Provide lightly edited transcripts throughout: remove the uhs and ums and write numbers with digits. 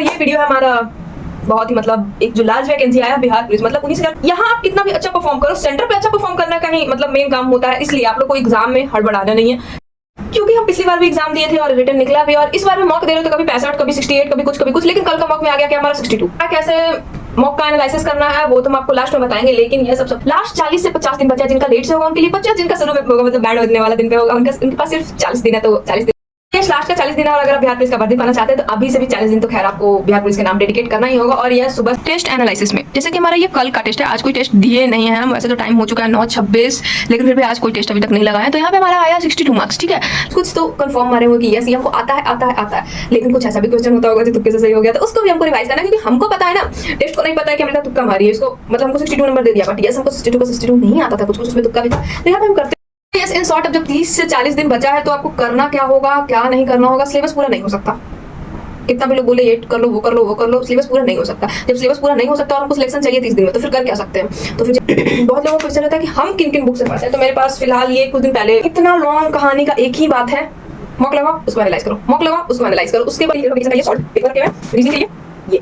ये वीडियो है हमारा बहुत ही मतलब एक जो लार्ज वैकेंसी आया बिहार पुलिस मतलब 19,000। यहाँ आप कितना भी अच्छा परफॉर्म करो, सेंटर पे अच्छा परफॉर्म करना का ही मतलब मेन काम होता है। इसलिए आप लोग को एग्जाम में हड़बड़ाना नहीं है, क्योंकि हम पिछली बार भी एग्जाम दिए थे और रिटर्न निकला भी, और इस बार भी मॉक दे रहे हो तो कभी 65, कभी 68, कभी कुछ, लेकिन कल का मॉक में आ गया कि हमारा 62। कैसे मॉक का एनालिसिस करना है वो तो हम आपको लास्ट में बताएंगे, लेकिन ये सब लास्ट 40 से 50 दिन बचा है। जिनका लेट से होगा उनके लिए 50, जिनका शुरू में होगा मतलब बैंड बजने वाला दिन पे होगा उनके पास सिर्फ 40 दिन है, तो 40 दिन लास्ट का 40 दिन है। और अगर आप बिहार पुलिस का भर्ती पाना चाहते हैं तो अभी से भी 40 दिन तो खैर आपको बिहार पुलिस के नाम डेडिकेट करना ही होगा। और यह सुबह टेस्ट एनालिसिस में, जैसे कि हमारा ये कल का टेस्ट है, आज कोई टेस्ट दिए नहीं है हम, वैसे तो टाइम हो चुका है 9:26, लेकिन फिर भी आज कोई टेस्ट अभी तक नहीं लगा है। तो यहाँ पे हमारा आया 62 मार्क्स, ठीक है। कुछ तो कंफर्म मारे हुए कि यस ये हमको आता है, लेकिन कुछ ऐसा भी क्वेश्चन होता होगा जो तुक्के से सही हो गया, तो उसको भी हमको रिवाइज करना, क्योंकि हमको पता है ना, टेस्ट को नहीं पता है कि हमने तुक्का मारी है। इसको मतलब हमको 62 नंबर दे दिया, बट यस हमको 62 का 62 नहीं आता था, कुछ उसमें तुक्का भी था। तो यहाँ पे हम करते यस इन शॉर्ट। अब जब 30 से 40 दिन बचा है तो आपको करना क्या होगा, क्या नहीं करना होगा। सिलेबस पूरा नहीं हो सकता, कितना भी लोग बोले ये कर लो वो कर लो, सिलेबस पूरा नहीं हो सकता। जब सिलेबस पूरा नहीं हो सकता और हमको सिलेक्शन चाहिए 30 दिन में, तो फिर कर क्या सकते हैं। तो फिर बहुत लोगों को क्वेश्चन रहता है कि हम किन किन बुक से पढ़ते हैं। तो मेरे पास फिलहाल ये कुछ दिन पहले इतना लॉन्ग कहानी का एक ही बात है, मॉक लगाओ उसको एनालाइज करो, मॉक लगाओ उसको एनालाइज करो, उसके बाद ये शॉर्ट पेपर के रीजनिंग के लिए ये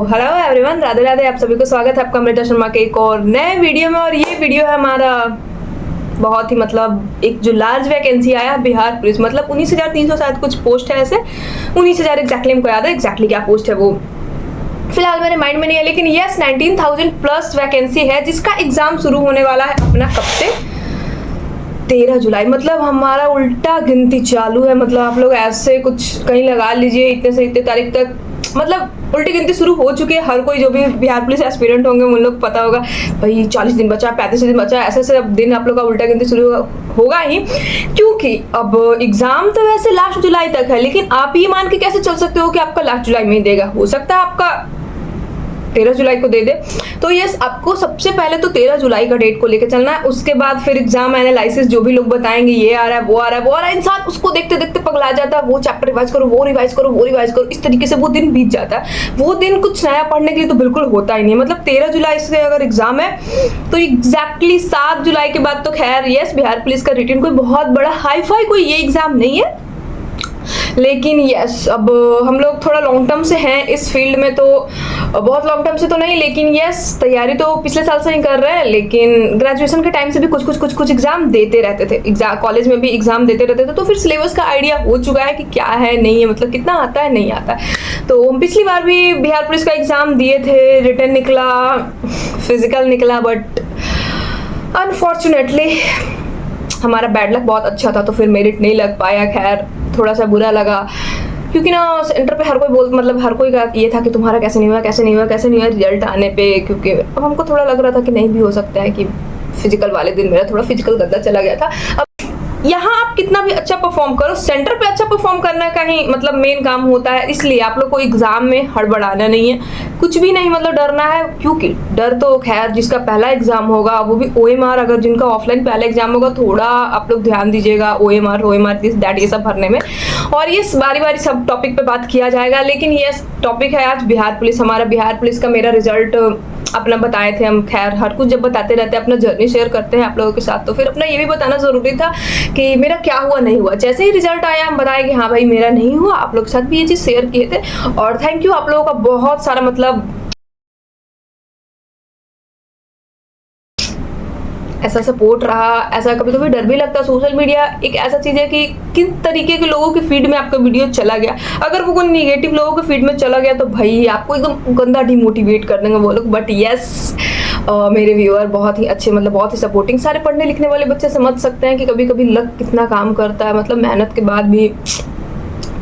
हेलो एवरीवन, राधे राधे। आप सभी को स्वागत है आपका अमृता शर्मा के एक और नए वीडियो में। और ये वीडियो है हमारा बहुत ही मतलब एक जो लार्ज वैकेंसी आया बिहार पुलिस मतलब 19,300 शायद कुछ पोस्ट है, ऐसे 19,000 एग्जैक्टली हमको याद है, एग्जैक्टली क्या पोस्ट है वो फिलहाल मेरे माइंड में नहीं है, लेकिन यस 19,000 प्लस वैकेंसी है, जिसका एग्जाम शुरू होने वाला है अपना कब से 13 जुलाई। मतलब हमारा उल्टा गिनती चालू है। मतलब आप लोग ऐसे कुछ कहीं लगा लीजिए इतने से इतने तारीख तक मतलब उल्टी गिनती शुरू हो चुकी है। हर कोई जो भी बिहार पुलिस एस्पिरेंट होंगे उन लोग पता होगा भाई 40 दिन बचा, 35 दिन बचा, ऐसे अब दिन आप लोग का उल्टा गिनती शुरू होगा ही, क्योंकि अब एग्जाम तो वैसे लास्ट जुलाई तक है, लेकिन आप ये मान के कैसे चल सकते हो कि आपका लास्ट जुलाई में ही देगा। हो सकता है आपका 13 जुलाई को दे दे। तो यस आपको सबसे पहले तो 13 जुलाई का डेट को लेकर चलना है। उसके बाद फिर एग्जाम एनालिसिस जो भी लोग बताएंगे ये आ रहा है वो आ रहा है वो आ रहा है, इंसान उसको देखते देखते पगला जाता है। वो चैप्टर रिवाइज करो, वो रिवाइज करो, वो रिवाइज करो, इस तरीके से वो दिन बीत जाता है। वो दिन कुछ नया पढ़ने के लिए तो बिल्कुल होता ही नहीं। मतलब 13 जुलाई से अगर एग्जाम है तो एग्जैक्टली 7 जुलाई के बाद तो खैर यस बिहार पुलिस का रिटर्न कोई बहुत बड़ा हाई फाई कोई ये एग्जाम नहीं है, लेकिन यस अब हम लोग थोड़ा लॉन्ग टर्म से हैं इस फील्ड में, तो बहुत लॉन्ग टर्म से तो नहीं, लेकिन यस तैयारी तो पिछले साल से ही कर रहे हैं। लेकिन ग्रेजुएशन के टाइम से भी कुछ एग्जाम देते रहते थे, कॉलेज में भी एग्जाम देते रहते थे, तो फिर सिलेबस का आइडिया हो चुका है कि क्या है नहीं है, मतलब कितना आता है नहीं आता है। तो हम पिछली बार भी बिहार पुलिस का एग्जाम दिए थे, रिटर्न निकला, फिजिकल निकला, बट अनफॉर्चुनेटली हमारा बैड लक बहुत अच्छा था तो फिर मेरिट नहीं लग पाया। खैर थोड़ा सा बुरा लगा, क्योंकि ना सेंटर पे हर कोई मतलब हर कोई का ये था कि तुम्हारा कैसे नहीं हुआ रिजल्ट आने पे, क्योंकि अब हमको थोड़ा लग रहा था कि नहीं भी हो सकता है कि फिजिकल वाले दिन मेरा थोड़ा फिजिकल गंदा चला गया था। अब यहाँ आप कितना भी अच्छा परफॉर्म करो, सेंटर पे अच्छा परफॉर्म करना का ही मतलब मेन काम होता है। इसलिए आप लोग को एग्जाम में हड़बड़ाना नहीं है, कुछ भी नहीं मतलब डरना है, क्योंकि डर तो खैर जिसका पहला एग्जाम होगा वो भी OMR, अगर जिनका ऑफलाइन पहला एग्जाम होगा थोड़ा आप लोग ध्यान दीजिएगा OMR दिस दैट ये सब भरने में। और ये बारी बारी सब टॉपिक पे बात किया जाएगा, लेकिन ये टॉपिक है आज बिहार पुलिस। हमारा बिहार पुलिस का मेरा रिजल्ट अपना बताए थे हम, खैर हर कुछ जब बताते रहते हैं अपना जर्नी शेयर करते हैं आप लोगों के साथ, तो फिर अपना ये भी बताना जरूरी था कि मेरा क्या हुआ नहीं हुआ। जैसे ही रिजल्ट आया हम बताए कि हाँ भाई मेरा नहीं हुआ, आप लोग के साथ भी ये चीज शेयर किए थे। और थैंक यू आप लोगों का बहुत सारा, मतलब ऐसा सपोर्ट रहा। ऐसा कभी कभी डर भी लगता है, सोशल मीडिया एक ऐसा चीज है कि किन तरीके के लोगों की फीड में आपका वीडियो चला गया। अगर वो कोई निगेटिव लोगों के फीड में चला गया तो भाई आपको एकदम गंदा डिमोटिवेट कर देंगे वो लोग। बट यस मेरे व्यूअर बहुत ही अच्छे, मतलब बहुत ही सपोर्टिंग, सारे पढ़ने लिखने वाले बच्चे समझ सकते हैं कि कभी कभी लक कितना काम करता है। मतलब मेहनत के बाद भी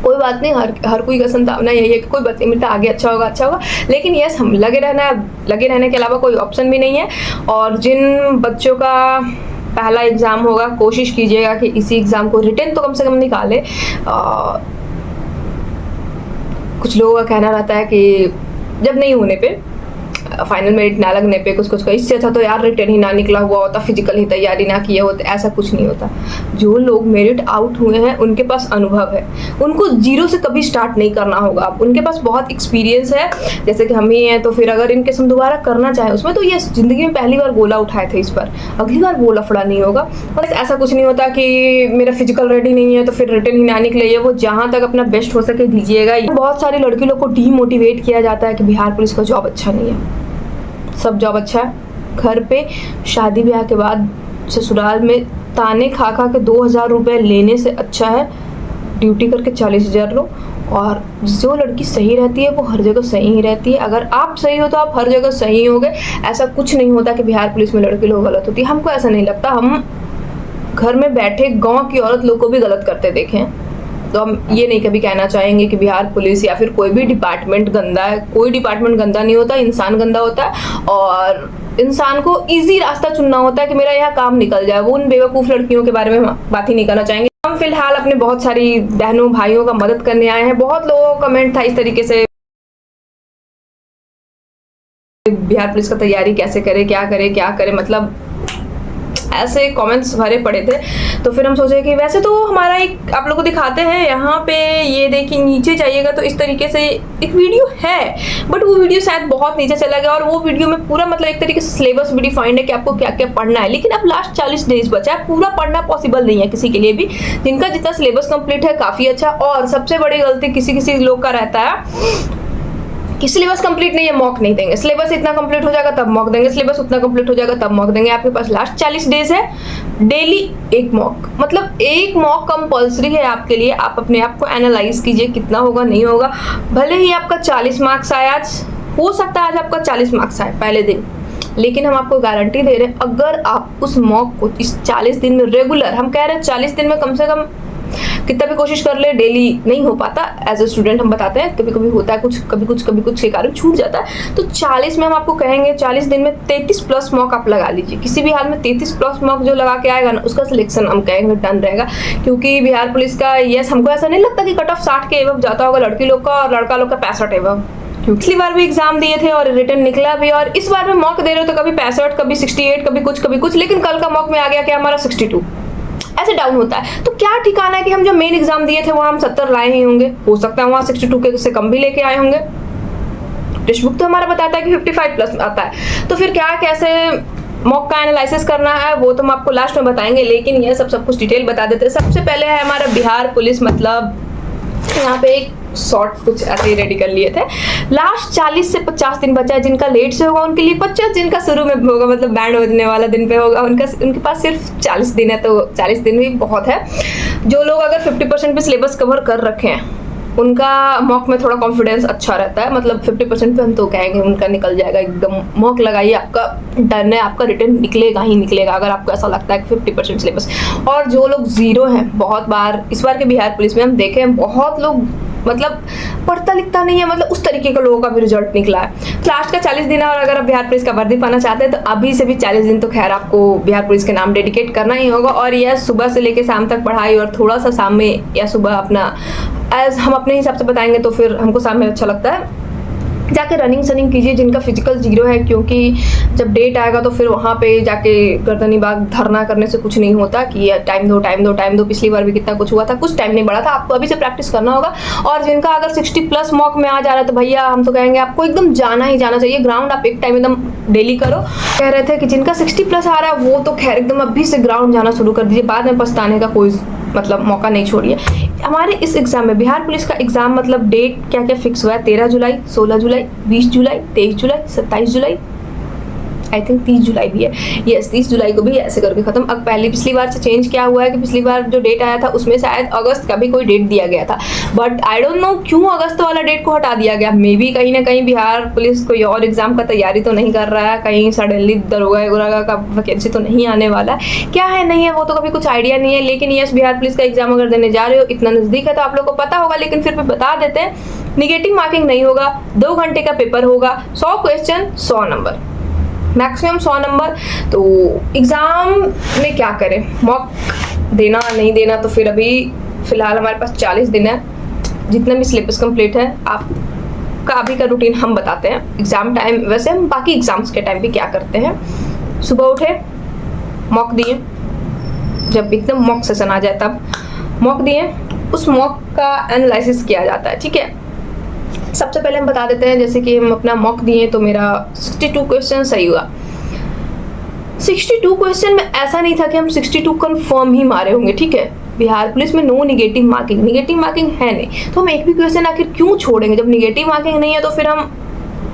कोई बात नहीं, हर कोई का संभावना यही है कि कोई बात नहीं मिलता, आगे अच्छा होगा। लेकिन यस हम लगे रहने के अलावा कोई ऑप्शन भी नहीं है। और जिन बच्चों का पहला एग्जाम होगा कोशिश कीजिएगा कि इसी एग्जाम को रिटर्न तो कम से कम निकाले। कुछ लोगों का कहना रहता है कि जब नहीं होने पे फाइनल मेरिट ना लगने पे कुछ कुछ का, इससे अच्छा तो यार रिटर्न ही ना निकला हुआ होता, फिजिकल ही तैयारी ना किया होता। ऐसा कुछ नहीं होता। जो लोग मेरिट आउट हुए हैं उनके पास अनुभव है, उनको जीरो से कभी स्टार्ट नहीं करना होगा। उनके पास बहुत एक्सपीरियंस है, जैसे कि हम ही हैं। तो फिर अगर इनके हम दोबारा करना चाहें उसमें, तो ये जिंदगी में पहली बार गोला उठाए थे, इस पर अगली बार गोला फड़ा नहीं होगा। बस ऐसा कुछ नहीं होता कि मेरा फिजिकल रेडी नहीं है तो फिर रिटर्न ही ना निकले। ये वो जहाँ तक अपना बेस्ट हो सके दीजिएगा। बहुत सारी लड़की लोग को डीमोटिवेट किया जाता है कि बिहार पुलिस का जॉब अच्छा नहीं है। सब जॉब अच्छा है। घर पे शादी ब्याह के बाद ससुराल में ताने खा खा के 2000 रुपये लेने से अच्छा है ड्यूटी करके 40,000 लो। और जो लड़की सही रहती है वो हर जगह सही ही रहती है। अगर आप सही हो तो आप हर जगह सही होगे। ऐसा कुछ नहीं होता कि बिहार पुलिस में लड़के लोग गलत होती है। हमको ऐसा नहीं लगता। हम घर में बैठे गांव की औरत लोग को भी गलत करते देखे हैं। तो हम ये नहीं कभी कहना चाहेंगे कि बिहार पुलिस या फिर कोई भी डिपार्टमेंट गंदा है। कोई डिपार्टमेंट गंदा नहीं होता, इंसान गंदा होता है। और इंसान को इजी रास्ता चुनना होता है कि मेरा यहाँ काम निकल जाए। वो उन बेवकूफ़ लड़कियों के बारे में हम बात ही नहीं करना चाहेंगे। हम फिलहाल अपने बहुत सारी बहनों भाइयों का मदद करने आए हैं। बहुत लोगों का कमेंट था इस तरीके से, बिहार पुलिस का तैयारी कैसे करे, क्या करे, मतलब ऐसे कमेंट्स भरे पड़े थे। तो फिर हम सोचे कि वैसे तो हमारा एक आप लोगों को दिखाते हैं यहाँ पे, ये देखिए नीचे जाइएगा तो इस तरीके से एक वीडियो है, बट वो वीडियो शायद बहुत नीचे चला गया। और वो वीडियो में पूरा मतलब एक तरीके से सिलेबस भी डिफाइंड है कि आपको क्या क्या पढ़ना है। लेकिन अब लास्ट 40 डेज बचा है, पूरा पढ़ना पॉसिबल नहीं है किसी के लिए भी। जिनका जितना सिलेबस कंप्लीट है काफ़ी अच्छा। और सबसे बड़ी गलती किसी किसी लोग का रहता है कि सिलेबस कंप्लीट नहीं है, मॉक नहीं देंगे। सिलेबस इतना कंप्लीट हो जाएगा तब मॉक देंगे, सिलेबस उतना कंप्लीट हो जाएगा तब मॉक देंगे। आपके पास लास्ट 40 डेज है, डेली एक मॉक, मतलब एक मॉक कंपल्सरी है आपके लिए। आप अपने आप को एनालाइज कीजिए कितना होगा नहीं होगा। भले ही आपका 40 मार्क्स आए, आज हो सकता है आज आपका 40 मार्क्स आए पहले दिन, लेकिन हम आपको गारंटी दे रहे हैं अगर आप उस मॉक को इस 40 दिन में रेगुलर, हम कह रहे हैं 40 दिन में कम से कम कितना भी कोशिश कर ले, डेली नहीं हो पाता। एज ए स्टूडेंट हम बताते हैं कभी कभी होता है कुछ, कभी कुछ के कारण छूट जाता है। तो 40 में हम आपको कहेंगे 40 दिन में 33 प्लस मॉक आप लगा लीजिए। किसी भी हाल में 33 प्लस मॉक जो लगा के आएगा ना, उसका सिलेक्शन हम कहेंगे डन रहेगा। क्योंकि बिहार पुलिस का यस, हमको ऐसा नहीं लगता कि कट ऑफ 60 के एवं जाता होगा लड़की लोग का, और लड़का लोग का 65 एवं। पिछली बार भी एग्जाम दिए थे और रिटर्न निकला भी, और इस बार में मॉक दे रहे हो तो कभी 65, कभी 68, कभी कुछ, लेकिन कल का मॉक में आ गया कि हमारा 62, ऐसे डाउन होता है। तो क्या ठिकाना है कि हम जो मेन एग्जाम दिए थे वहाँ हम 70 लाए ही होंगे, हो सकता है वहाँ 62 के से कम भी लेके आए होंगे। टेक्स्ट बुक तो हमारा बताता है कि 55 प्लस आता है। तो फिर क्या कैसे मॉक का एनालिसिस करना है वो तो हम आपको लास्ट में बताएंगे, लेकिन ये सब कुछ डिटेल बता देते हैं। सबसे पहले है हमारा बिहार पुलिस, मतलब यहाँ पे एक शॉर्ट कुछ ऐसे ही रेडी कर लिए थे। लास्ट 40 से 50 दिन बचा है। जिनका लेट से होगा उनके लिए 50, जिनका शुरू में होगा मतलब बैंड बजने वाला दिन पे होगा उनके पास सिर्फ 40 दिन है। तो 40 दिन भी बहुत है। जो लोग अगर 50% पे सिलेबस कवर कर रखे हैं उनका मॉक में थोड़ा कॉन्फिडेंस अच्छा रहता है। मतलब 50% पे हम तो कहेंगे उनका निकल जाएगा एकदम। मॉक लगाइए, आपका डन है, आपका रिटर्न निकलेगा ही निकलेगा अगर आपको ऐसा लगता है कि 50% सिलेबस। और जो लोग जीरो हैं, बहुत बार इस बार के बिहार पुलिस में हम देखे हैं बहुत लोग मतलब पढ़ता लिखता नहीं है, मतलब उस तरीके के लोगों का भी रिजल्ट निकला है। लास्ट का 40 दिन है और अगर आप बिहार पुलिस का वर्दी पाना चाहते हैं तो अभी से भी 40 दिन तो खैर आपको बिहार पुलिस के नाम डेडिकेट करना ही होगा। और यह सुबह से लेकर शाम तक पढ़ाई, और थोड़ा सा शाम में या सुबह अपना एज हम अपने हिसाब से बताएंगे तो फिर हमको शाम में अच्छा लगता है। जाके रनिंग कीजिए जिनका फिजिकल जीरो है, क्योंकि जब डेट आएगा तो फिर वहाँ पे जाके गर्दनी बाग धरना करने से कुछ नहीं होता कि टाइम दो। पिछली बार भी कितना कुछ हुआ था, कुछ टाइम नहीं बढ़ा था। आपको अभी से प्रैक्टिस करना होगा। और जिनका अगर 60 प्लस मॉक में आ जा रहा है तो भैया हम तो कहेंगे आपको एकदम जाना ही जाना चाहिए। ग्राउंड आप एक टाइम एकदम डेली करो। कह रहे थे कि जिनका 60 प्लस आ रहा है वो तो खैर एकदम अभी से ग्राउंड जाना शुरू कर दीजिए, बाद में पछताने का कोई मतलब मौका नहीं छोड़िए। हमारे इस एग्जाम में बिहार पुलिस का एग्जाम मतलब डेट क्या क्या फिक्स हुआ है, 13 जुलाई, 16 जुलाई, 20 जुलाई, 23 जुलाई, 27 जुलाई, आई थिंक 30 जुलाई भी है। यस, 30 जुलाई को भी ऐसे करके खत्म। अब पिछली बार से चेंज क्या हुआ है कि पिछली बार जो डेट आया था उसमें शायद अगस्त का भी कोई डेट दिया गया था, बट आई डोंट नो क्यों अगस्त वाला डेट को हटा दिया गया। मे बी कहीं ना कहीं बिहार पुलिस कोई और एग्जाम का तैयारी तो नहीं कर रहा है, कहीं सडनली दरोगा का वैकेंसी तो नहीं आने वाला है। क्या है नहीं है वो तो कभी कुछ आइडिया नहीं है। लेकिन यस, बिहार पुलिस का एग्जाम अगर देने जा रहे हो, इतना नज़दीक है तो आप लोग को पता होगा, लेकिन फिर भी बता देते हैं। निगेटिव मार्किंग नहीं होगा, 2 घंटे का पेपर होगा, 100 क्वेश्चन 100 नंबर, मैक्सिमम 100 नंबर। तो एग्ज़ाम में क्या करें, मॉक देना नहीं देना, तो फिर अभी फ़िलहाल हमारे पास 40 दिन है। जितना भी सिलेबस कंप्लीट है आप का अभी का रूटीन हम बताते हैं। एग्जाम टाइम, वैसे हम बाकी एग्जाम्स के टाइम भी क्या करते हैं, सुबह उठे, मॉक दिए, जब एकदम मॉक सेशन आ जाए तब मॉक दिए, उस मॉक का एनालिसिस किया जाता है। ठीक है, सबसे पहले हम बता देते हैं, जैसे कि हम अपना मॉक दिए तो मेरा 62 क्वेश्चन सही हुआ। 62 क्वेश्चन में ऐसा नहीं था कि हम 62 कंफर्म ही मारे होंगे। ठीक है, बिहार पुलिस में नो निगेटिव मार्किंग है नहीं, तो हम एक भी क्वेश्चन आखिर क्यों छोड़ेंगे। जब निगेटिव मार्किंग नहीं है तो फिर हम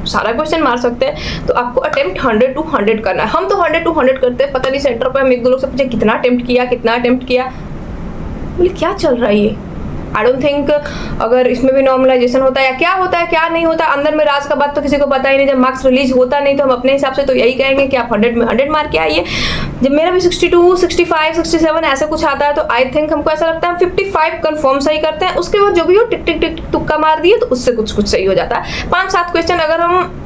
सारा क्वेश्चन मार सकते हैं। तो आपको अटेम्प्ट 100 to 100 करना है। हम तो 100 to 100 करते हैं। पता नहीं सेंटर पर हम एक दो लोग से पूछे कितना अटेम्प्ट किया, बोले क्या चल रहा है ये। आई डोंट थिंक अगर इसमें भी नॉर्मलाइजेशन होता है या क्या होता है क्या नहीं होता, अंदर में राज का बात तो किसी को पता ही नहीं। जब मार्क्स रिलीज होता नहीं तो हम अपने हिसाब से तो यही कहेंगे कि आप 100 में 100 मार के आइए। जब मेरा भी 62, 65, 67 ऐसा कुछ आता है तो आई थिंक हमको ऐसा लगता है हम 55 कंफर्म सही करते हैं। उसके बाद जो भी हो टिक टिक टिक तुक्का मार दिए तो उससे कुछ सही हो जाता है। 5-7 क्वेश्चन, अगर हम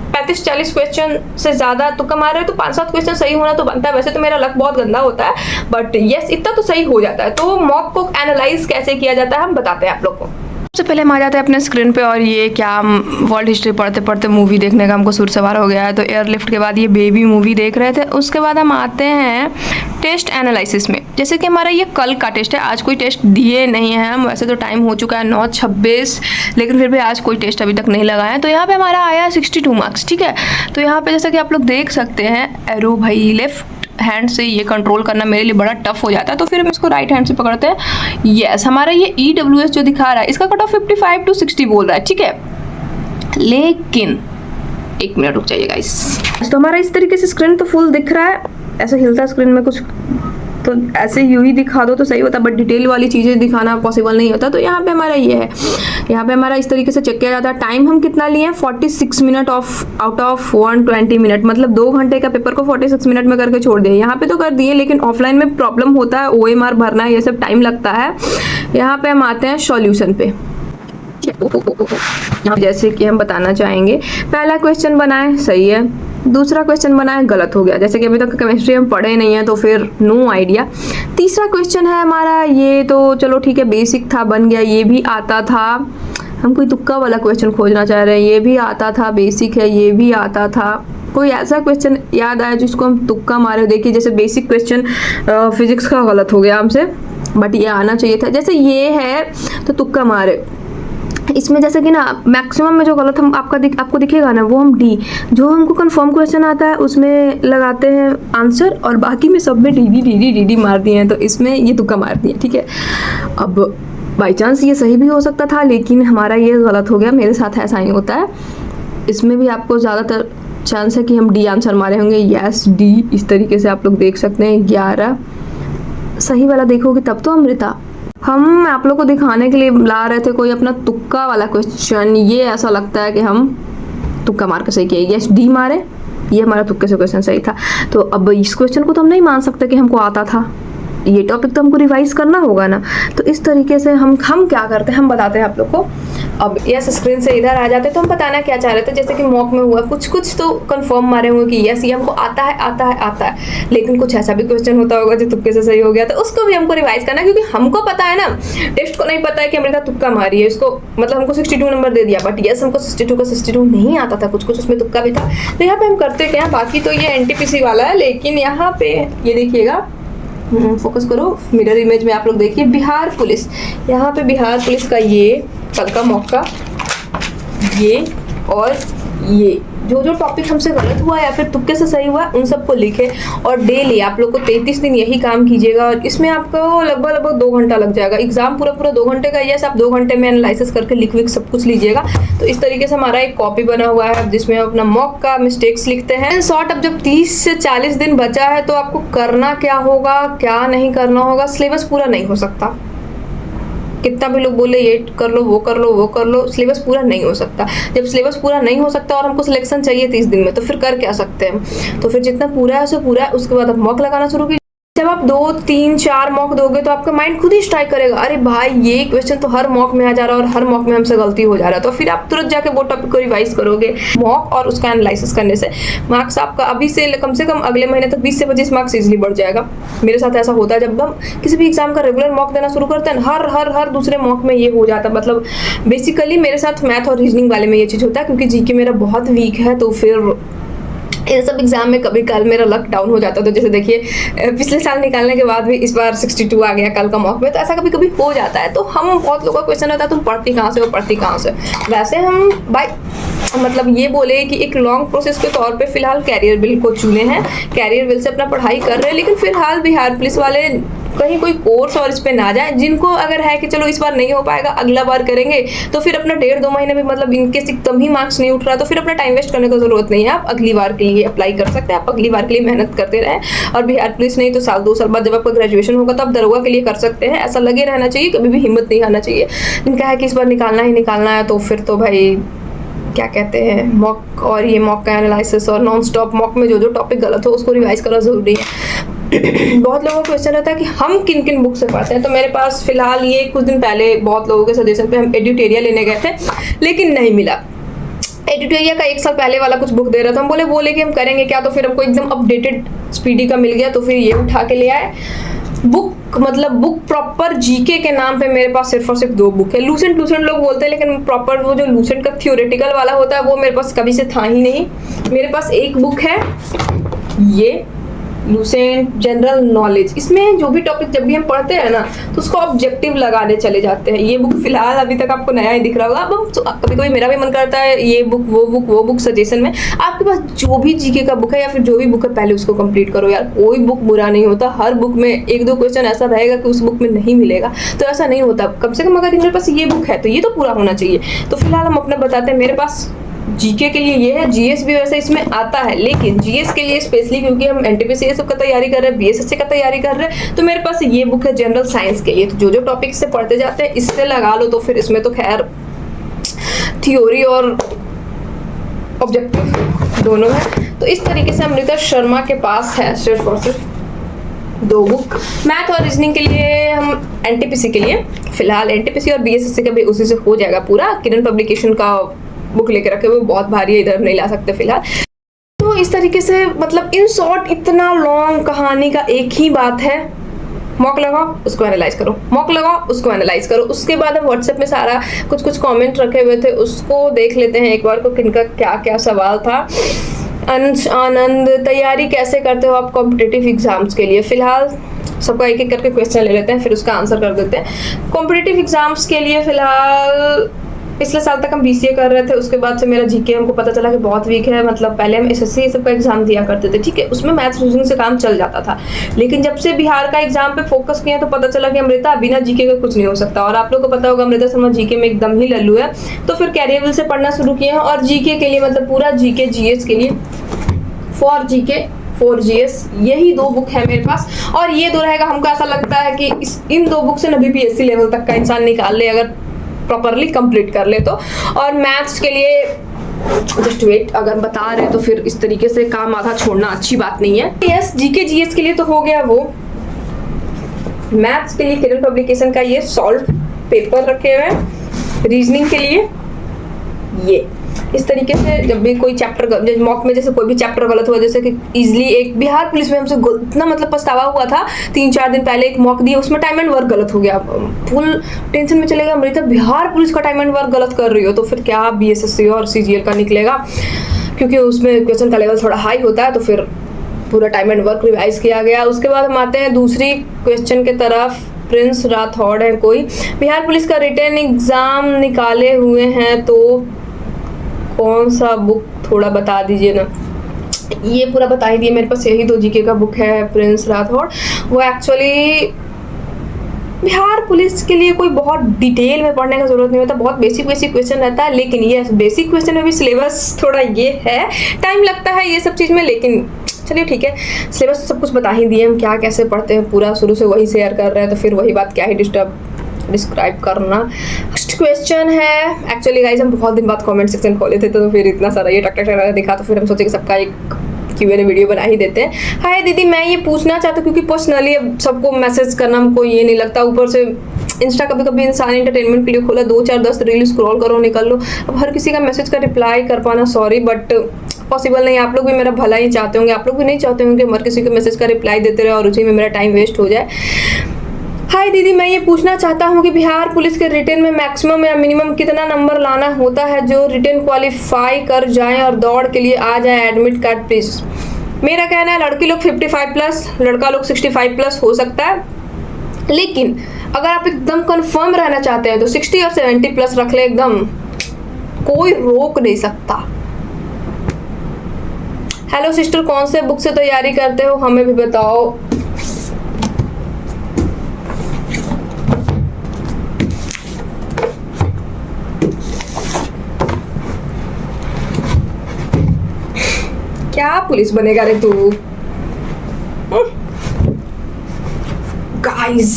35-40 क्वेश्चन से ज्यादा तुक्का मार रहे हो तो 5-7 क्वेश्चन सही होना तो बनता है। वैसे तो मेरा लक बहुत गंदा होता है, बट यस इतना तो सही हो जाता है। तो मॉक को एनालाइज कैसे किया जाता है हम बताते हैं आप लोग को। सबसे पहले हम आ जाते हैं अपने स्क्रीन पे, और ये क्या वर्ल्ड हिस्ट्री पढ़ते पढ़ते मूवी देखने का हमको सुर सवार हो गया है। तो एयरलिफ्ट के बाद ये बेबी मूवी देख रहे थे। उसके बाद हम आते हैं टेस्ट एनालिसिस में। जैसे कि हमारा ये कल का टेस्ट है, आज कोई टेस्ट दिए नहीं है हम। वैसे तो टाइम हो चुका है 9:26, लेकिन फिर भी आज कोई टेस्ट अभी तक नहीं लगाया है। तो यहाँ पे हमारा आया 62 मार्क्स। ठीक है, तो यहाँ पे जैसा कि आप लोग देख सकते हैं, एरो भाई लेफ्ट हैंड से ये कंट्रोल करना मेरे लिए बड़ा टफ हो जाता है, तो फिर हम इसको राइट हैंड से पकड़ते हैं। यस, हमारा ये EWS जो दिखा रहा है इसका कट ऑफ 55 to 60 बोल रहा है। ठीक है, लेकिन एक मिनट रुक जाइए गाइस। तो हमारा इस तरीके से स्क्रीन तो फुल दिख रहा है, ऐसे हिलता स्क्रीन में कुछ तो ऐसे यूं ही दिखा दो तो सही होता, बट डिटेल वाली चीज़ें दिखाना पॉसिबल नहीं होता। तो यहाँ पे हमारा ये है, यहाँ पे हमारा इस तरीके से चेक किया जाता है। टाइम हम कितना लिए हैं, 46 मिनट आउट ऑफ 120 मिनट, मतलब 2 घंटे का पेपर को 46 मिनट में करके छोड़ दिए। यहाँ पे तो कर दिए, लेकिन ऑफलाइन में प्रॉब्लम होता है, OMR भरना है, ये सब टाइम लगता है। यहाँ पे हम आते हैं सॉल्यूशन पे। जैसे कि हम बताना चाहेंगे, पहला क्वेश्चन बनाए सही है, दूसरा क्वेश्चन बनाए गलत हो गया। जैसे कि अभी तक केमिस्ट्री हम पढ़े नहीं है तो फिर नो आइडिया। तीसरा क्वेश्चन है हमारा, ये तो चलो ठीक है बेसिक था, बन गया। ये भी आता था, हम कोई तुक्का वाला क्वेश्चन खोजना चाह रहे हैं। ये भी आता था, बेसिक है, ये भी आता था। कोई ऐसा क्वेश्चन याद आया जिसको हम तुक्का मारे। देखिए जैसे बेसिक क्वेश्चन फिजिक्स का गलत हो गया हमसे, बट ये आना चाहिए था। जैसे ये है तो तुक्का मारे। इसमें जैसे कि ना मैक्सिमम में जो गलत हम आपको दिखेगा ना, वो हम डी, जो हमको कंफर्म क्वेश्चन आता है उसमें लगाते हैं आंसर, और बाकी में सब में डी मार दिए हैं। तो इसमें ये तुक्का मार दिए। ठीक है, अब बाई चांस ये सही भी हो सकता था, लेकिन हमारा ये गलत हो गया। मेरे साथ ऐसा ही होता है। इसमें भी आपको ज़्यादातर चांस है कि हम डी आंसर मारे होंगे। यस डी, इस तरीके से आप लोग देख सकते हैं। 11 सही वाला देखोगे तब तो अमृता। हम आप लोग को दिखाने के लिए ला रहे थे कोई अपना तुक्का वाला क्वेश्चन। ये ऐसा लगता है कि हम तुक्का मार के सही किए। यस डी मारे, ये हमारा तुक्के से क्वेश्चन सही था। तो अब इस क्वेश्चन को तो हम नहीं मान सकते कि हमको आता था, ये टॉपिक तो हमको रिवाइज करना होगा ना। तो इस तरीके से हम क्या करते हैं हम बताते हैं आप लोग को। अब यस स्क्रीन से इधर आ जाते हैं तो हम बताना क्या चाह रहे थे। जैसे कि मॉक में हुआ कुछ तो कंफर्म मारे हुए कि यस ये हमको आता है, लेकिन कुछ ऐसा भी क्वेश्चन होता होगा जो तुक्के से सही हो गया, तो उसको भी हमको रिवाइज करना, क्योंकि हमको पता है ना, टेस्ट को नहीं पता है कि अमृता तुक्का मारी है। इसको मतलब हमको 62 नंबर दे दिया, बट यस हमको 62 का 62 नहीं आता था, कुछ उसमें तुक्का भी था। तो यहाँ पे हम करते क्या, बाकी तो ये NTPC वाला है, लेकिन यहाँ पे ये देखिएगा, फोकस करो मिरर इमेज में, आप लोग देखिए बिहार पुलिस। यहाँ पे बिहार पुलिस का ये कल का मौका, ये और ये जो टॉपिक हमसे गलत हुआ या फिर तुक्के से सही हुआ उन सबको लिखे, और डेली आप लोग को 33 दिन यही काम कीजिएगा। और इसमें आपको लगभग 2 घंटा लग जाएगा। एग्जाम पूरा 2 घंटे का, यस आप 2 घंटे में एनालिसिस करके लिख सब कुछ लीजिएगा। तो इस तरीके से हमारा एक कॉपी बना हुआ है जिसमें हम अपना मॉक का मिस्टेक्स लिखते हैं। शॉर्ट, अब जब 30 से 40 दिन बचा है तो आपको करना क्या होगा, क्या नहीं करना होगा। सिलेबस पूरा नहीं हो सकता, कितना भी लोग बोले ये कर लो वो कर लो, सिलेबस पूरा नहीं हो सकता। जब सिलेबस पूरा नहीं हो सकता और हमको सिलेक्शन चाहिए 30 दिन में, तो फिर कर क्या सकते हैं। तो फिर जितना पूरा है उसे पूरा है, उसके बाद आप मॉक लगाना शुरू कीजिए। जब आप 2, 3, 4 मॉक दोगे तो आपका माइंड खुद ही स्ट्राइक करेगा, अरे भाई ये क्वेश्चन तो हर मॉक में आ जा रहा है और हर मॉक में हमसे गलती हो जा रहा है, तो फिर आप तुरंत जाके वो टॉपिक को रिवाइज करोगे। मॉक और उसका एनालिसिस करने से मार्क्स आपका अभी से कम अगले महीने तक 20 से 25 मार्क्स इजिली बढ़ जाएगा। मेरे साथ ऐसा होता है, जब हम किसी भी एग्जाम का रेगुलर मॉक देना शुरू करते हैं, हर दूसरे मॉक में ये हो जाता है। मतलब बेसिकली मेरे साथ मैथ और रीजनिंग वाले में ये चीज़ होता है, क्योंकि जीके मेरा बहुत वीक है, तो फिर इन सब एग्जाम में कभी कल मेरा लक डाउन हो जाता है। तो जैसे देखिए पिछले साल निकालने के बाद भी इस बार 62 आ गया कल का मॉक में, तो ऐसा कभी कभी हो जाता है। तो हम बहुत लोगों का क्वेश्चन रहता है तुम पढ़ती कहाँ से हो, पढ़ती कहाँ से। वैसे हम भाई मतलब ये बोले कि एक लॉन्ग प्रोसेस के तौर पे फिलहाल कैरियर बिल को चुने हैं, कैरियर बिल से अपना पढ़ाई कर रहे हैं, लेकिन फिलहाल बिहार पुलिस वाले कहीं कोई कोर्स और इस पे ना जाए। जिनको अगर है कि चलो इस बार नहीं हो पाएगा अगला बार करेंगे, तो फिर अपना 1.5-2 महीने में मतलब इनके कम ही मार्क्स नहीं उठ रहा, तो फिर अपना टाइम वेस्ट करने की जरूरत नहीं है। आप अगली बार के लिए अप्लाई कर सकते हैं, आप अगली बार के लिए मेहनत करते रहें। और बिहार पुलिस नहीं तो साल 2 साल बाद जब आपका ग्रेजुएशन होगा तो आप दरोगा के लिए कर सकते हैं। ऐसा लगे रहना चाहिए, कभी भी हिम्मत नहीं हारना चाहिए। जिनका है कि इस बार निकालना ही निकालना है, तो फिर तो भाई क्या कहते हैं मॉक और ये मॉक का एनालिसिस और नॉन स्टॉप मॉक में जो जो टॉपिक गलत हो उसको रिवाइज करना जरूरी है। बहुत लोगों को क्वेश्चन रहता है कि हम किन किन बुक से पढ़ते हैं, तो मेरे पास फिलहाल ये कुछ दिन पहले बहुत लोगों के सजेशन पे हम एड्यूटेरिया लेने गए थे, लेकिन नहीं मिला। एड्यूटेरिया का 1 साल पहले वाला कुछ बुक दे रहा था, हम बोले वो लेके हम करेंगे क्या, तो फिर हमको एकदम अपडेटेड स्पीडी का मिल गया, तो फिर ये उठा के ले आए। बुक मतलब बुक प्रॉपर जीके के नाम पे मेरे पास सिर्फ और सिर्फ 2 बुक है। लूसेंट लोग बोलते हैं, लेकिन प्रॉपर वो जो लूसेंट का थ्योरेटिकल वाला होता है वो मेरे पास कभी से था ही नहीं। मेरे पास एक बुक है, ये लूसेंट जनरल नॉलेज। इसमें जो भी टॉपिक जब भी हम पढ़ते हैं ना तो उसको ऑब्जेक्टिव लगाने चले जाते हैं। ये बुक फिलहाल अभी तक आपको नया ही दिख रहा होगा। अब हम तो कभी कभी मेरा भी मन करता है ये बुक वो बुक सजेशन में। आपके पास जो भी जीके का बुक है या फिर जो भी बुक है पहले उसको कंप्लीट करो यार। कोई बुक बुरा नहीं होता, हर बुक में 1-2 क्वेश्चन ऐसा रहेगा कि उस बुक में नहीं मिलेगा, तो ऐसा नहीं होता। कम से कम अगर मेरे पास ये बुक है तो ये तो पूरा होना चाहिए। तो फिलहाल हम अपना बताते हैं, मेरे पास जीके के लिए ये है, जीएस भी वैसे इसमें आता है, लेकिन जीएस के लिए स्पेशली क्योंकि हम एनटीपीसी सब का तैयारी कर रहे हैं, बीएसएससी का तैयारी कर रहे हैं, तो मेरे पास ये बुक है जनरल साइंस के लिए। तो जो जो टॉपिक से पढ़ते जाते हैं इससे लगा लो, तो फिर इसमें तो खैर थ्योरी और ऑब्जेक्टिव दोनों है। तो इस तरीके से अमृता शर्मा के पास है सिर्फ और सिर्फ 2 बुक। मैथ और रीजनिंग के लिए हम एनटीपीसी के लिए फिलहाल एनटीपीसी और बीएसएससी का भी उसी से हो जाएगा पूरा। किरण पब्लिकेशन का बुक लेके रखे हुए, बहुत भारी है, इधर नहीं ला सकते फिलहाल। तो इस तरीके से मतलब इन शॉर्ट इतना लॉन्ग कहानी का एक ही बात है, मॉक लगाओ उसको एनालाइज करो, मॉक लगाओ उसको एनालाइज करो। उसके बाद हम व्हाट्सएप में सारा कुछ कमेंट रखे हुए थे, उसको देख लेते हैं एक बार को, किनका क्या क्या सवाल था। आनंद, तैयारी कैसे करते हो आप कॉम्पिटिटिव एग्जाम्स के लिए? फिलहाल सबका एक एक करके क्वेश्चन ले लेते हैं, फिर उसका आंसर कर देते हैं। कॉम्पिटिटिव एग्जाम्स के लिए फिलहाल पिछले साल तक हम बीसीए कर रहे थे, उसके बाद से मेरा जीके हमको पता चला कि बहुत वीक है। मतलब पहले हम एसएससी सब का एग्जाम दिया करते थे, ठीक है, उसमें मैथ्स रीजनिंग से काम चल जाता था, लेकिन जब से बिहार का एग्जाम पे फोकस किया तो पता चला कि अमृता बिना जीके का कुछ नहीं हो सकता। और आप लोग को पता होगा अमृता शर्मा जीके में एकदम ही लल्लू है, तो फिर कैरियर बिल से पढ़ना शुरू किए हैं। और जीके के लिए मतलब पूरा जीके जीएस के लिए फॉर जीके 4 GS यही 2 बुक है मेरे पास, और ये 2 रहेगा। हमको ऐसा लगता है कि इन 2 बुक से न बीपीएससी लेवल तक का इंसान निकाल ले अगर प्रॉपरली कंप्लीट कर ले तो। और मैथ्स के लिए जस्ट वेट, अगर बता रहे तो फिर इस तरीके से काम आधा छोड़ना अच्छी बात नहीं है। यस, जीके जीएस के लिए तो हो गया वो। मैथ्स के लिए किरण पब्लिकेशन का ये सॉल्व पेपर रखे हुए हैं। रीजनिंग के लिए ये इस तरीके से जब भी कोई चैप्टर मॉक में जैसे कोई भी चैप्टर गलत हुआ, जैसे कि इजीली एक बिहार पुलिस में हमसे इतना मतलब पछतावा हुआ था, 3-4 दिन पहले एक मॉक दिया, उसमें टाइम एंड वर्क गलत हो गया। फुल टेंशन में चले गया, अमृता बिहार पुलिस का टाइम एंड वर्क गलत कर रही हो, तो फिर क्या बीएसएससी और सीजीएल का निकलेगा, क्योंकि उसमें क्वेश्चन का लेवल थोड़ा हाई होता है। तो फिर पूरा टाइम एंड वर्क रिवाइज किया गया। उसके बाद हम आते हैं दूसरी क्वेश्चन के तरफ। प्रिंस राठौड़ है कोई, बिहार पुलिस का रिटन एग्जाम निकाले हुए हैं, तो कौन सा बुक थोड़ा बता दीजिए ना। ये पूरा बता ही दिए, मेरे पास यही 2 जीके का बुक है प्रिंस राठौड़। वो एक्चुअली बिहार पुलिस के लिए कोई बहुत डिटेल में पढ़ने का जरूरत नहीं होता, बहुत बेसिक क्वेश्चन रहता है, लेकिन ये बेसिक क्वेश्चन में भी सिलेबस थोड़ा ये है, टाइम लगता है ये सब चीज़ में, लेकिन चलिए ठीक है। सिलेबस सब कुछ बता ही दिए, हम क्या कैसे पढ़ते हैं पूरा शुरू से वही शेयर कर रहे हैं, तो फिर वही बात क्या ही डिस्क्राइब करना। नेक्स्ट क्वेश्चन है, एक्चुअली गाइस हम बहुत दिन बाद कमेंट सेक्शन खोले थे, तो फिर इतना सारा ये टक दिखा, तो फिर हम सोचे कि सबका एक Q&A वीडियो बना ही देते हैं। हाय दीदी, मैं ये पूछना चाहता हूँ क्योंकि पर्सनली अब सबको मैसेज करना हमको ये नहीं लगता, ऊपर से इंस्टा कभी कभी इंसान एंटरटेनमेंट के लिए खोला, 2 4 10 रील स्क्रॉल करो निकल लो। अब हर किसी का मैसेज का रिप्लाई कर पाना सॉरी बट पॉसिबल नहीं। आप लोग भी मेरा भला ही चाहते होंगे, आप लोग भी नहीं चाहते होंगे हर किसी के मैसेज का रिप्लाई देते रहे और उसी में मेरा टाइम वेस्ट हो जाए। हाय दीदी, मैं ये पूछना चाहता हूँ कि बिहार पुलिस के रिटेन में मैक्सिमम या मिनिमम कितना नंबर लाना होता है जो रिटेन क्वालिफाई कर जाएं और दौड़ के लिए आ जाए? Admit card please. मेरा कहना है लड़की लोग 55 प्लस, लड़का लोग 65 प्लस हो सकता है, लेकिन अगर आप एकदम कंफर्म रहना चाहते हैं तो 60 और 70 प्लस रख ले, एकदम कोई रोक नहीं सकता। हेलो सिस्टर, कौन से बुक से तैयारी करते हो हमें भी बताओ। क्या पुलिस बनेगा रे तू? गाइस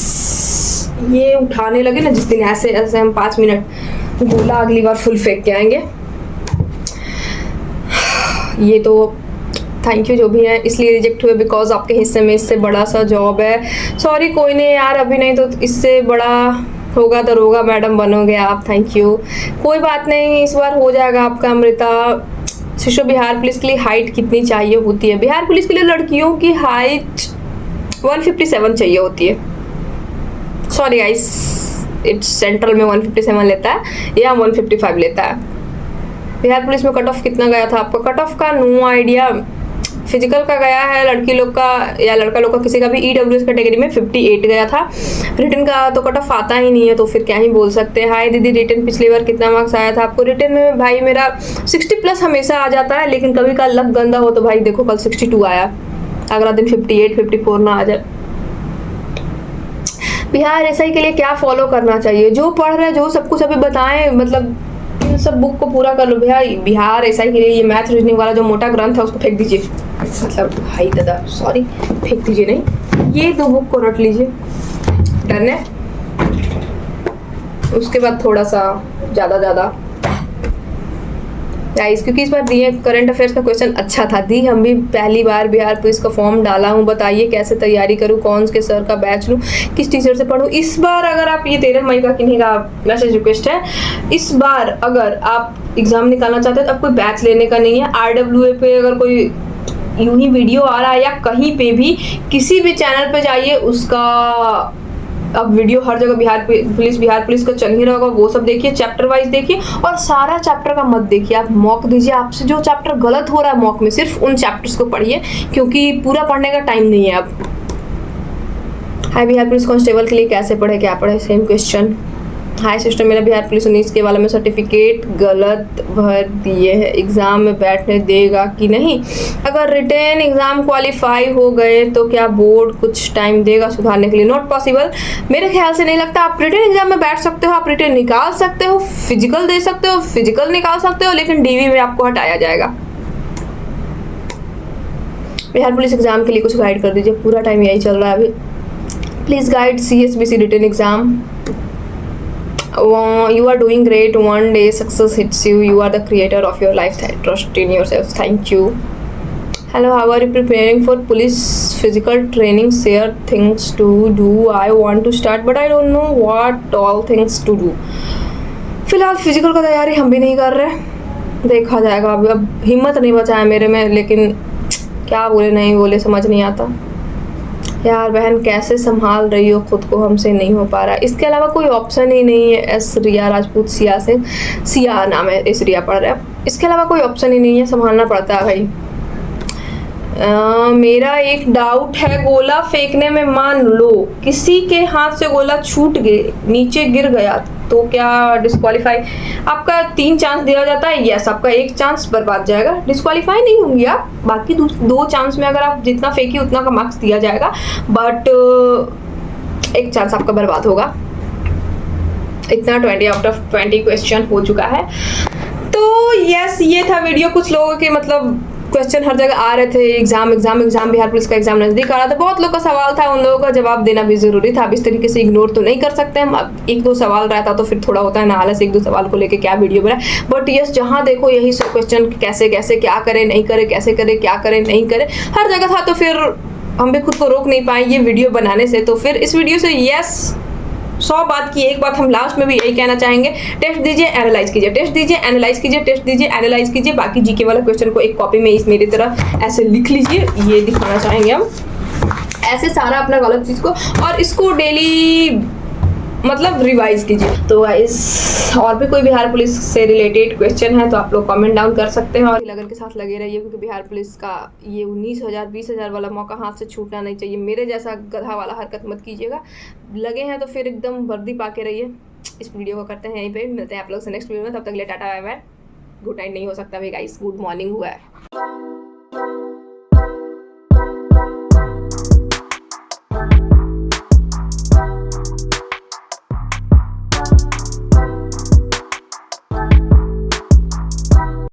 ये उठाने लगे ना जिस दिन, ऐसे ऐसे हम 5 मिनट गोला अगली बार फुल फेंक के आएंगे। ये तो थैंक यू जो भी है, इसलिए रिजेक्ट हुए बिकॉज आपके हिस्से में इससे बड़ा सा जॉब है। सॉरी कोई नहीं यार, अभी नहीं तो इससे बड़ा होगा तो होगा, मैडम बनोगे आप। थैंक यू, कोई बात नहीं, इस बार हो जाएगा आपका। अमृता शिशु, बिहार पुलिस के लिए हाइट कितनी चाहिए होती है? बिहार पुलिस के लिए लड़कियों की हाइट 157 चाहिए होती है। सॉरी गाइस, इट्स सेंट्रल में 157 लेता है या 155 लेता है। बिहार पुलिस में कट ऑफ कितना गया था आपका? कट ऑफ का नो आइडिया। फिजिकल का गया है लड़की लोग का या लड़का लोग का, किसी का भी EWS कैटेगरी में 58 गया था। रिटर्न का तो कट ऑफ आता ही नहीं है, तो फिर क्या ही बोल सकते हैं। हाय दीदी, रिटर्न पिछली बार कितना मार्क्स आया था आपको? रिटर्न में भाई मेरा 60 प्लस हमेशा आ जाता है, लेकिन कभी का लक गंदा हो तो भाई देखो कल 62 आया, अगला दिन 58 54 ना आ जाए। बिहार SI के लिए क्या फॉलो करना चाहिए? जो पढ़ रहे जो सब कुछ अभी बताएं, मतलब इन सब बुक को पूरा कर लो भैया। बिहार SI के लिए ये मैथ रीजनिंग वाला जो मोटा ग्रंथ है उसको फेंक दीजिए, मतलब भाई दादा सॉरी फेंक दीजिए नहीं, ये 2 बुक को रट लीजिए, डन है। उसके बाद थोड़ा सा ज़्यादा गाइस, क्योंकि इस बार दिए करंट अफेयर्स का क्वेश्चन अच्छा था। दी हम भी पहली बार बिहार पुलिस का फॉर्म डाला हूँ, बताइए कैसे तैयारी करूँ, कौन के सर का बैच लूँ, किस टीचर से पढ़ूँ? इस बार अगर आप ये 13 मई का किन्हीं का मैसेज रिक्वेस्ट है, इस बार अगर आप एग्जाम निकालना चाहते हैं तो अब कोई बैच लेने का नहीं है। RWA पे अगर कोई यूं ही वीडियो आ रहा है या कहीं पे भी किसी भी चैनल पे जाइए, उसका अब वीडियो हर जगह बिहार पुलिस का चल ही रहा होगा, वो सब देखिए, चैप्टर वाइज देखिए और सारा चैप्टर का मत देखिए, आप मॉक दीजिए। आपसे जो चैप्टर गलत हो रहा है मॉक में, सिर्फ उन चैप्टर्स को पढ़िए, क्योंकि पूरा पढ़ने का टाइम नहीं है अब। हाय, बिहार पुलिस कांस्टेबल के लिए कैसे पढ़े, क्या पढ़े? Same question. हाय सिस्टर, मेरा बिहार पुलिस 19 के वाला में सर्टिफिकेट गलत भर दिए हैं, एग्ज़ाम में बैठने देगा कि नहीं? अगर रिटेन एग्ज़ाम क्वालिफाई हो गए तो क्या बोर्ड कुछ टाइम देगा सुधारने के लिए? नॉट पॉसिबल, मेरे ख्याल से नहीं लगता। आप रिटेन एग्ज़ाम में बैठ सकते हो, आप रिटेन निकाल सकते हो, फिजिकल दे सकते हो, फिजिकल निकाल सकते हो, लेकिन DV में आपको हटाया जाएगा। बिहार पुलिस एग्ज़ाम के लिए कुछ गाइड कर दीजिए, पूरा टाइम यही चल रहा है अभी। Please guide CSBC written exam. You are doing great. One day success hits you. You are the creator of your life. Trust in yourself. Thank you. Hello, how are you preparing for police physical training? Share things to do. I want to start, but I don't know what all things to do. फिलहाल physical का तैयारी हम भी नहीं कर रहे, देखा जाएगा। अभी अब हिम्मत नहीं बचा है मेरे में, लेकिन क्या बोले नहीं बोले समझ नहीं आता। यार बहन कैसे संभाल रही हो खुद को, हमसे नहीं हो पा रहा। इसके अलावा कोई ऑप्शन ही नहीं है। एस रिया राजपूत, सिया नाम है, एस रिया पढ़ रहा है। इसके अलावा कोई ऑप्शन ही नहीं है, संभालना पड़ता है भाई। मेरा एक डाउट है, गोला फेंकने में मान लो किसी के हाथ से गोला छूट गए, नीचे गिर गया, तो क्या डिस्क्वालीफाई? आपका 3 चांस दिया जाता है, यस आपका 1 चांस बर्बाद जाएगा, डिस्क्वालीफाई नहीं होंगी आप। बाकी 2 चांस में अगर आप जितना फेंकी उतना का मार्क्स दिया जाएगा, बट 1 चांस आपका बर्बाद होगा। इतना 20 आउट ऑफ 20 क्वेश्चन हो चुका है। तो यस, ये था वीडियो। कुछ लोगों के मतलब क्वेश्चन हर जगह आ रहे थे, एग्जाम बिहार पुलिस का एग्जाम नजदीक आ रहा था, बहुत लोग का सवाल था, उन लोगों का जवाब देना भी जरूरी था। अब इस तरीके से इग्नोर तो नहीं कर सकते हम। अब एक दो सवाल रहता तो फिर थोड़ा होता है ना आलस, एक दो सवाल को लेके क्या वीडियो बनाए। बट यस, जहाँ देखो यही सब क्वेश्चन, कैसे कैसे क्या करे नहीं करे, कैसे करे क्या करे नहीं करे, हर जगह था। तो फिर हम भी खुद को रोक नहीं पाए ये वीडियो बनाने से। तो फिर इस वीडियो से यस 100 बात की एक बात हम लास्ट में भी यही कहना चाहेंगे, टेस्ट दीजिए, एनालाइज कीजिए, टेस्ट दीजिए, एनालाइज कीजिए, टेस्ट दीजिए, एनालाइज कीजिए। बाकी जीके वाला क्वेश्चन को एक कॉपी में इस मेरी तरह ऐसे लिख लीजिए, ये दिखाना चाहेंगे हम ऐसे सारा अपना गलत चीज को, और इसको डेली मतलब रिवाइज कीजिए। तो गाइस और भी कोई बिहार पुलिस से रिलेटेड क्वेश्चन है तो आप लोग कमेंट डाउन कर सकते हैं, और लगन के साथ लगे रहिए, क्योंकि बिहार पुलिस का ये 19,000 20,000 वाला मौका हाथ से छूटना नहीं चाहिए। मेरे जैसा गधा वाला हरकत मत कीजिएगा। लगे हैं तो फिर एकदम वर्दी पा के रहिए। इस वीडियो को करते हैं यहीं पे, मिलते हैं आप लोग से नेक्स्ट वीडियो में। तब तक ले टाटा बाय बाय, गुड नाइट नहीं हो सकता भाई गाइस, गुड मॉर्निंग हुआ है।